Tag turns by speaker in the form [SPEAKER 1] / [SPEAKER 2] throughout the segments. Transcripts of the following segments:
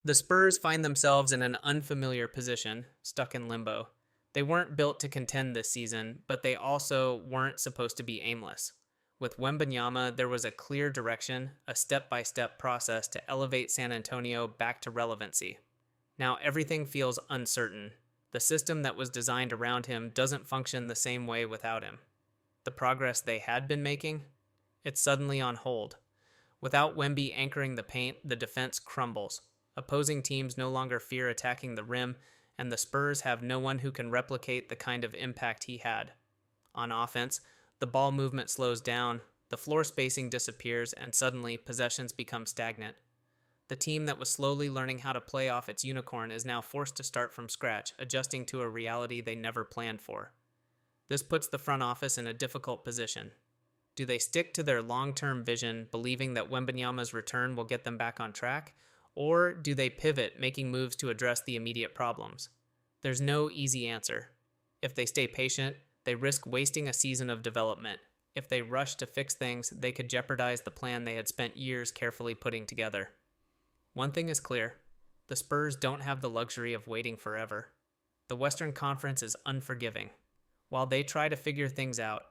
[SPEAKER 1] The Spurs find themselves in an unfamiliar position, stuck in limbo. They weren't built to contend this season, but they also weren't supposed to be aimless. With Wembanyama, there was a clear direction, a step-by-step process to elevate San Antonio back to relevancy. Now everything feels uncertain. The system that was designed around him doesn't function the same way without him. The progress they had been making, it's suddenly on hold. Without Wemby anchoring the paint, the defense crumbles. Opposing teams no longer fear attacking the rim, and the Spurs have no one who can replicate the kind of impact he had. On offense, the ball movement slows down, the floor spacing disappears, and suddenly possessions become stagnant. The team that was slowly learning how to play off its unicorn is now forced to start from scratch, adjusting to a reality they never planned for. This puts the front office in a difficult position. Do they stick to their long-term vision, believing that Wembanyama's return will get them back on track? Or do they pivot, making moves to address the immediate problems? There's no easy answer. If they stay patient, they risk wasting a season of development. If they rush to fix things, they could jeopardize the plan they had spent years carefully putting together. One thing is clear. The Spurs don't have the luxury of waiting forever. The Western Conference is unforgiving. While they try to figure things out,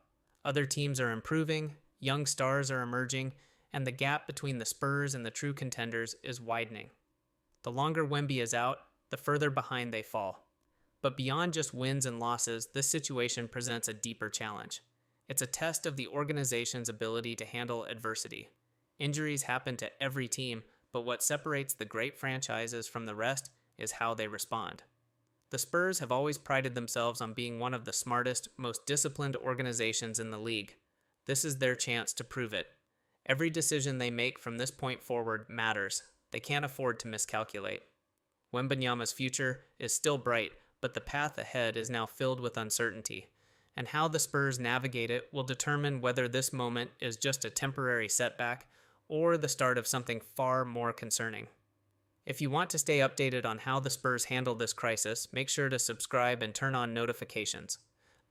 [SPEAKER 1] other teams are improving, young stars are emerging, and the gap between the Spurs and the true contenders is widening. The longer Wemby is out, the further behind they fall. But beyond just wins and losses, this situation presents a deeper challenge. It's a test of the organization's ability to handle adversity. Injuries happen to every team, but what separates the great franchises from the rest is how they respond. The Spurs have always prided themselves on being one of the smartest, most disciplined organizations in the league. This is their chance to prove it. Every decision they make from this point forward matters. They can't afford to miscalculate. Wembanyama's future is still bright, but the path ahead is now filled with uncertainty. And how the Spurs navigate it will determine whether this moment is just a temporary setback or the start of something far more concerning. If you want to stay updated on how the Spurs handle this crisis, make sure to subscribe and turn on notifications.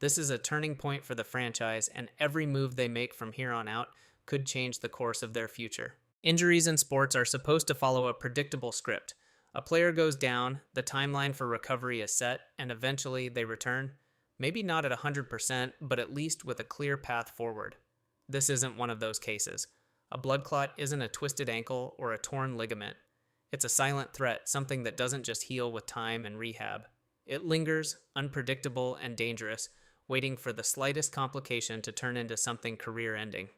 [SPEAKER 1] This is a turning point for the franchise, and every move they make from here on out could change the course of their future. Injuries in sports are supposed to follow a predictable script. A player goes down, the timeline for recovery is set, and eventually they return. Maybe not at 100%, but at least with a clear path forward. This isn't one of those cases. A blood clot isn't a twisted ankle or a torn ligament. It's a silent threat, something that doesn't just heal with time and rehab. It lingers, unpredictable and dangerous, waiting for the slightest complication to turn into something career-ending.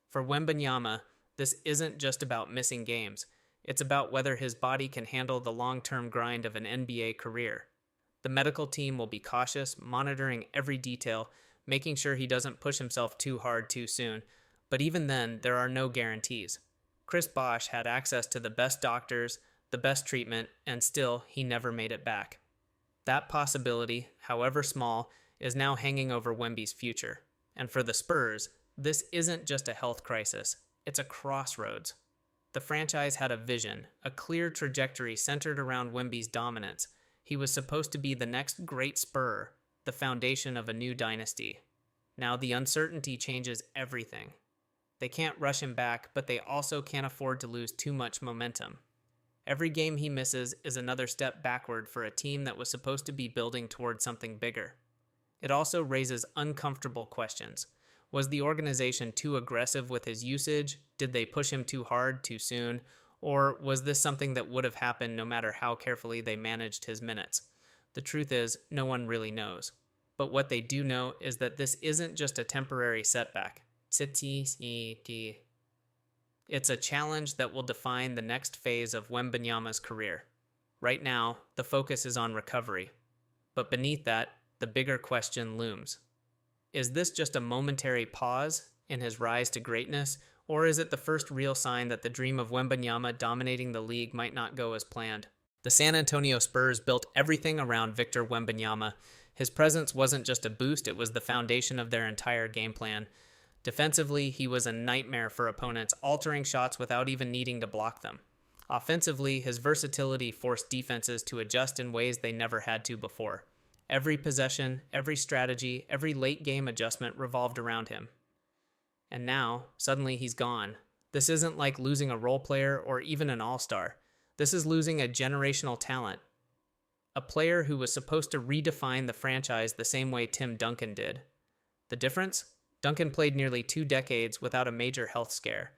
[SPEAKER 1] For Wembanyama, this isn't just about missing games. It's about whether his body can handle the long-term grind of an NBA career. The medical team will be cautious, monitoring every detail, making sure he doesn't push himself too hard too soon. But even then, there are no guarantees. Chris Bosh had access to the best doctors, the best treatment, and still, he never made it back. That possibility, however small, is now hanging over Wemby's future. And for the Spurs, this isn't just a health crisis. It's a crossroads. The franchise had a vision, a clear trajectory centered around Wemby's dominance. He was supposed to be the next great Spur, the foundation of a new dynasty. Now the uncertainty changes everything. They can't rush him back, but they also can't afford to lose too much momentum. Every game he misses is another step backward for a team that was supposed to be building toward something bigger. It also raises uncomfortable questions. Was the organization too aggressive with his usage? Did they push him too hard too soon? Or was this something that would have happened no matter how carefully they managed his minutes? The truth is, no one really knows. But what they do know is that this isn't just a temporary setback. It's a challenge that will define the next phase of Wembanyama's career. Right now, the focus is on recovery. But beneath that, the bigger question looms. Is this just a momentary pause in his rise to greatness, or is it the first real sign that the dream of Wembanyama dominating the league might not go as planned? The San Antonio Spurs built everything around Victor Wembanyama. His presence wasn't just a boost, it was the foundation of their entire game plan. Defensively, he was a nightmare for opponents, altering shots without even needing to block them. Offensively, his versatility forced defenses to adjust in ways they never had to before. Every possession, every strategy, every late-game adjustment revolved around him. And now, suddenly he's gone. This isn't like losing a role player or even an all-star. This is losing a generational talent, a player who was supposed to redefine the franchise the same way Tim Duncan did. The difference? Duncan played nearly 2 decades without a major health scare.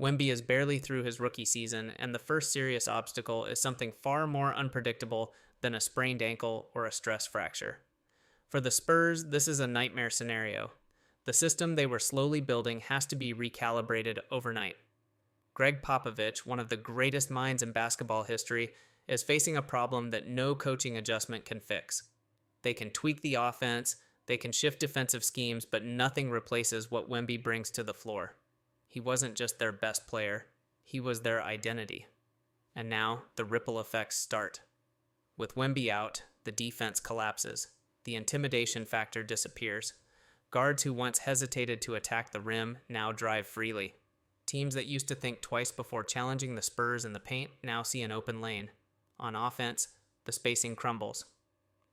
[SPEAKER 1] Wemby is barely through his rookie season, and the first serious obstacle is something far more unpredictable than a sprained ankle or a stress fracture. For the Spurs, this is a nightmare scenario. The system they were slowly building has to be recalibrated overnight. Greg Popovich, one of the greatest minds in basketball history, is facing a problem that no coaching adjustment can fix. They can tweak the offense, they can shift defensive schemes, but nothing replaces what Wemby brings to the floor. He wasn't just their best player, he was their identity. And now the ripple effects start. With Wemby out, the defense collapses. The intimidation factor disappears. Guards who once hesitated to attack the rim now drive freely. Teams that used to think twice before challenging the Spurs in the paint now see an open lane. On offense, the spacing crumbles.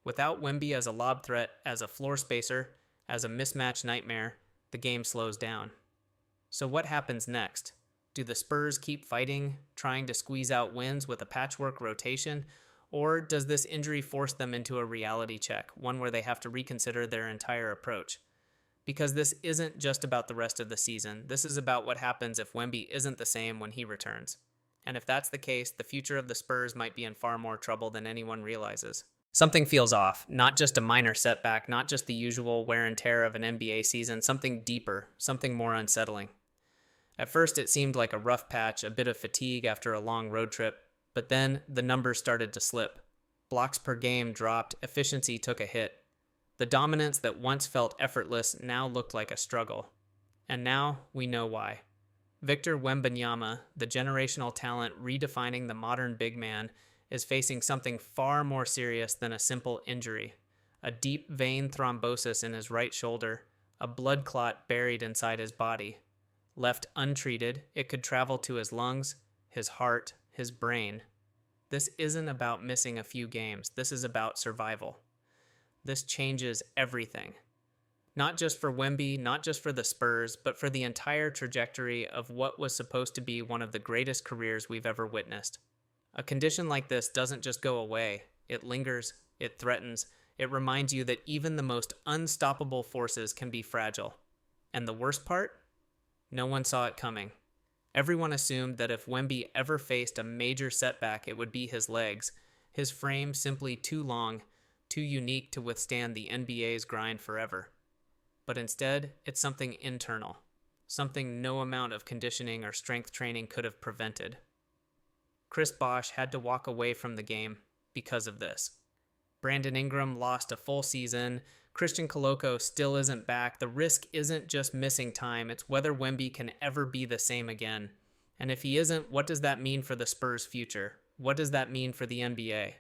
[SPEAKER 1] Without Wemby as a lob threat, as a floor spacer, as a mismatch nightmare, the game slows down. So what happens next? Do the Spurs keep fighting, trying to squeeze out wins with a patchwork rotation? Or does this injury force them into a reality check, one where they have to reconsider their entire approach? Because this isn't just about the rest of the season. This is about what happens if Wemby isn't the same when he returns. And if that's the case, the future of the Spurs might be in far more trouble than anyone realizes. Something feels off, not just a minor setback, not just the usual wear and tear of an NBA season, something deeper, something more unsettling. At first, it seemed like a rough patch, a bit of fatigue after a long road trip, but then the numbers started to slip. Blocks per game dropped, efficiency took a hit. The dominance that once felt effortless now looked like a struggle. And now we know why. Victor Wembanyama, the generational talent redefining the modern big man, is facing something far more serious than a simple injury. A deep vein thrombosis in his right shoulder, a blood clot buried inside his body. Left untreated, it could travel to his lungs, his heart, his brain. This isn't about missing a few games. This is about survival. This changes everything. Not just for Wemby, not just for the Spurs, but for the entire trajectory of what was supposed to be one of the greatest careers we've ever witnessed. A condition like this doesn't just go away. It lingers, it threatens, it reminds you that even the most unstoppable forces can be fragile. And the worst part? No one saw it coming. Everyone assumed that if Wemby ever faced a major setback, it would be his legs, his frame simply too long, too unique to withstand the NBA's grind forever. But instead, it's something internal, something no amount of conditioning or strength training could have prevented. Chris Bosh had to walk away from the game because of this. Brandon Ingram lost a full season. Christian Coloco still isn't back. The risk isn't just missing time, it's whether Wemby can ever be the same again. And if he isn't, what does that mean for the Spurs' future? What does that mean for the NBA?